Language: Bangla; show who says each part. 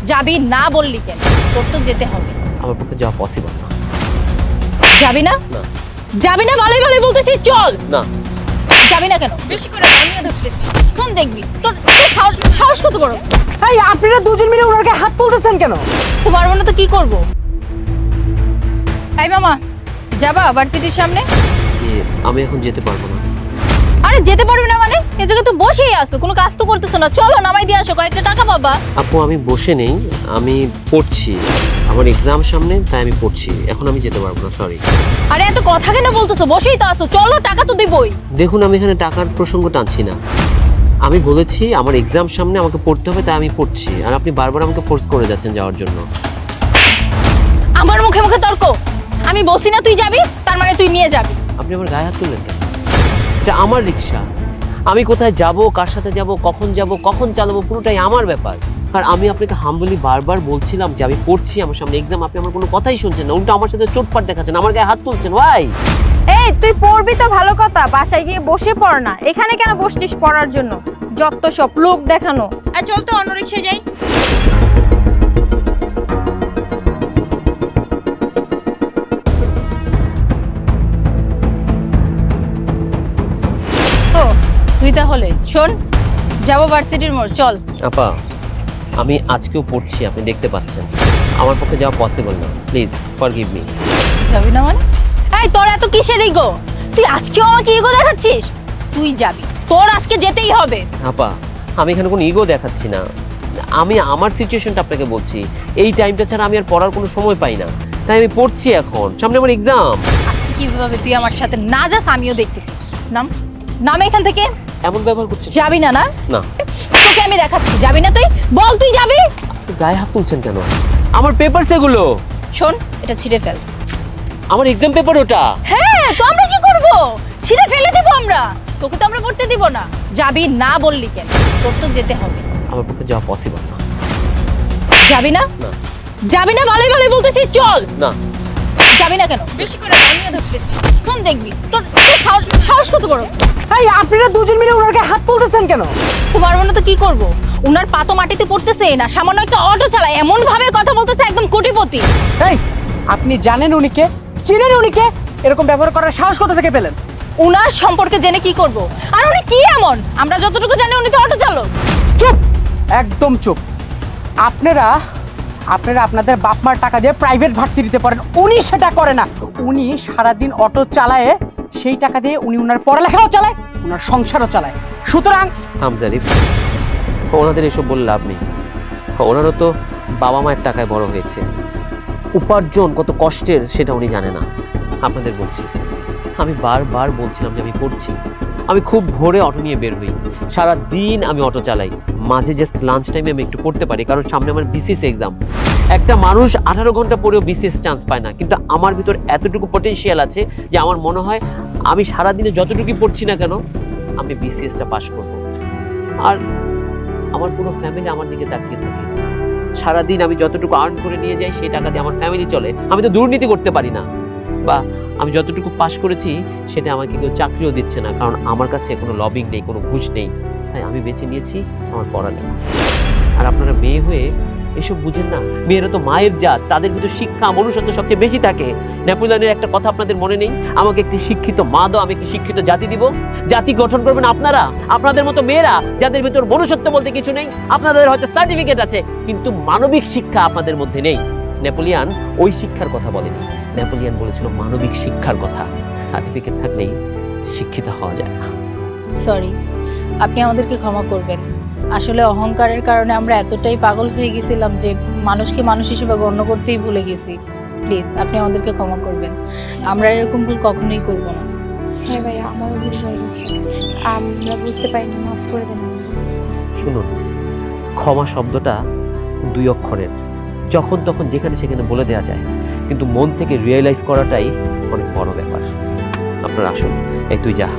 Speaker 1: যাবি না বললি কেন? তোর তো যেতে হবে।
Speaker 2: আমার পক্ষে যাওয়া পসিবল না।
Speaker 1: যাবি না?
Speaker 2: না।
Speaker 1: যাবি না ভালোই ভালোই বলতেছি, চল।
Speaker 2: না।
Speaker 1: যাবি না কেন? বেশি করে আমিও ধরতেছি। কোন দেখবি? তোর সাহস কত বড়?
Speaker 3: এই আপনারা দুজন মিলে ওনাকে হাত তুলতেছেন কেন?
Speaker 1: তো পারবো না তো কি করব? এই মামা, যাবা ভার্সিটির সামনে?
Speaker 2: আমি এখন যেতে পারবো না।
Speaker 1: আরে যেতে পারবি না মানে? এই জায়গায় তো বসেই আছো, কোনো কাজ তো করতেছো না। চলো নামাই দিয়ে আসো, কয়েকটা টাকা পাবা।
Speaker 2: আপু আমি বসে নেই, আমি পড়ছি। আমার এক্সাম সামনে, তাই আমি পড়ছি। এখন আমি যেতে পারবো না, সরি।
Speaker 1: আরে এত কথা কেন বলতেছো? বসেই তো আছো, চলো, টাকা তো দিবই।
Speaker 2: দেখুন আমি এখানে টাকার প্রসঙ্গ টানছি না। আমি বলেছি আমার এক্সাম সামনে, আমাকে পড়তে হবে, তাই আমি পড়ছি। আর আপনি বারবার আমাকে ফোর্স করে যাচ্ছেন যাওয়ার জন্য।
Speaker 1: আমার মুখে মুখে তর্ক? আমি বলছি না তুই যাবি, তার মানে তুই নিয়ে যাবি।
Speaker 2: আপনি আমার গায়ে হাত তুললেন কেন? এটা আমার রিক্সা। আমি কোথায় যাব, কার সাথে যাব, কখন চালাবো, পুরোটাই আমার ব্যাপার। আর আমি আপনাকে হাম্বলি বারবার বলছিলাম যে আমি পড়ছি, আমার সামনে এক্সাম। আপনি আমার কোনো কথাই শুনছেন না, উল্টো আমার সাথে চোটপাট দেখাচ্ছেন, আমার গায়ে হাত তুলছেন। ভাই
Speaker 4: এই তুই পড়বি তো ভালো কথা, বাসায় গিয়ে বসে পড় না। এখানে কেন বসছিস পড়ার জন্য? যত সব লোক দেখানো। আর চল তো অন্য রিকশায় যাই।
Speaker 1: তো তুই তাহলে শোন, যাবো ভার্সিটির মোড়, চল।
Speaker 2: আপা আমি আজকেও পড়ছি, আপনি দেখতে পাচ্ছেন। আমার পক্ষে যাওয়া পসিবল না, প্লিজ ফরগিভ মি।
Speaker 1: যাবি না মানে? এই তোর এত কিসের ইগো? তুই আজকেও আমাকে ইগো দেখাচ্ছিস? তুই যাবি, তোর আজকে যেতেই হবে।
Speaker 2: আপা আমি এখানে কোনো ইগো দেখাচ্ছি না, আমি আমার সিচুয়েশনটা আপনাকে বলছি। এই টাইমটা ছাড়া আমি আর পড়ার কোনো সময় পাই না, তাই আমি পড়ছি। এখন সামনে আমার এক্সাম।
Speaker 1: আজকে কিভাবে তুই আমার সাথে না যাস আমিও দেখতেছি। নাম এখান থেকে।
Speaker 2: এমন ব্যবহার করছিস?
Speaker 1: যাবি না? না
Speaker 2: না।
Speaker 1: তোকে আমি দেখাচ্ছি, যাবি না তুই? বল তুই যাবি?
Speaker 2: গায়ে হাত তুলছেন কেন? আমার পেপারস এগুলো।
Speaker 1: শোন, এটা ছিঁড়ে ফেল।
Speaker 2: আমার এক্সাম পেপার ওটা।
Speaker 1: হ্যাঁ, তো আমরা কি করব? ছিঁড়ে ফেলে দেব আমরা? তোকে তো আমরা পড়তে দিব না। যাবি না বললি কেন? তোর তো যেতে হবে।
Speaker 2: আমার পক্ষে যাওয়া পসিবল না।
Speaker 1: যাবি না?
Speaker 2: না।
Speaker 1: যাবি না ভালোই ভালোই বলতেছি, চল।
Speaker 2: না।
Speaker 1: যাবি না কেন? বেশি করে আমিও ধরতেছি। কোন দেখবি? তোর সাহস কত বড়?
Speaker 3: এই আপনারা দুজন মিলে ওনাকে হাত তুলতেছেন কেন?
Speaker 1: তো পারবো না তো কি করব? উনার পা তো মাটিতে পড়তেছে না, সামান্য একটা অটো চালায়, এমন ভাবে কথা বলতেছে একদম কোটিপতি।
Speaker 3: এই আপনি জানেন উনিকে, চিনেন উনিকে? এরকম ব্যবহার করার সাহস কোথা থেকে পেলেন?
Speaker 1: উনার সম্পর্কে জেনে কি করব? আর উনি কি এমন? আমরা যতটুকু জানি উনি তো অটো চালক।
Speaker 3: চুপ, একদম চুপ। আপনারা আপনাদের বাপ মার টাকা দিয়ে প্রাইভেট ভার্সিটিতে পড়েন, উনি সেটা করে না। উনি সারাদিন অটো চালায়, সেই টাকা দিয়ে উনি ওনার পড়ালেখাও চালায়, ওনার সংসারও চালায়। সুতরাং
Speaker 2: হামজারিফ, ওনাদের এসব বলে লাভ নেই। ওনারও তো বাবা মায়ের টাকায় বড় হয়েছে। উপার্জন কত কষ্টের সেটা উনি জানে না। আপনাদের বলছি, আমি বারবার বলছিলাম যে আমি পড়ছি। আমি খুব ভোরে অটো নিয়ে বের হই, সারা দিন আমি অটো চালাই। মাঝে জাস্ট লাঞ্চ টাইমে আমি একটু পড়তে পারি, কারণ সামনে আমার বিসিএস এক্সাম। একটা মানুষ 18 ঘন্টা পরেও বিসিএস চান্স পায় না, কিন্তু আমার ভিতর এতটুকু পটেনশিয়াল আছে যে আমার মনে হয় আমি সারাদিনে যতটুকু পড়ছি না কেন, আমি বিসিএসটা পাস করব। আর আমার পুরো ফ্যামিলি আমার দিকে তাকিয়ে থাকে। সারাদিন আমি যতটুকু আর্ন করে নিয়ে যাই, সেই টাকা দিয়ে আমার ফ্যামিলি চলে। আমি তো দুর্নীতি করতে পারি না, বা আমি যতটুকু পাস করেছি সেটা আমাকে কেউ চাকরিও দিচ্ছে না, কারণ আমার কাছে কোনো লবিং নেই, কোনো ঘুষ নেই। তাই আমি বেছে নিয়েছি আমার পড়ালেখা। আর আপনারা মেয়ে হয়ে এসব বুঝেন না। মেয়েরা তো মায়ের জাত, তাদের ভিতর শিক্ষা মনুষ্যত্ব সবচেয়ে বেশি থাকে। নেপোলিয়নের একটা কথা আপনাদের মনে নেই? আমাকে একটি শিক্ষিত মা দাও, আমি একটি শিক্ষিত জাতি দিব। জাতি গঠন করবেন আপনারা, আপনাদের মতো মেয়েরা যাদের ভিতর মনুষ্যত্ব বলতে কিছু নেই। আপনাদের হয়তো সার্টিফিকেট আছে, কিন্তু মানবিক শিক্ষা আপনাদের মধ্যে নেই। নেপোলিয়ন ওই শিক্ষার কথা বলেনি, নেপোলিয়ন বলেছিল মানবিক শিক্ষার কথা। সার্টিফিকেট থাকলেই শিক্ষিত হওয়া যায় না।
Speaker 1: সরি, আপনি আমাদেরকে ক্ষমা করবেন। আসলে অহংকারের কারণে আমরা এতটাই পাগল হয়ে গেছিলাম যে মানুষকে মানুষ হিসেবে গণ্য করতেই ভুলে গেছি। প্লিজ আপনি আমাদেরকে ক্ষমা করবেন, আমরা এরকম ভুল কখনোই করব না।
Speaker 5: হ্যাঁ ভাইয়া, আমারও ভুল হয়ে গেছে, আমরা বুঝতে পারিনি, মাফ করে দেন।
Speaker 2: শুনুন, ক্ষমা শব্দটা 2 অক্ষরের, যখন তখন যেখানে সেখানে বলে দেওয়া যায়, কিন্তু মন থেকে রিয়েলাইজ করাটাই অনেক বড় ব্যাপার। আপনারা আসুন, এই তুই যা।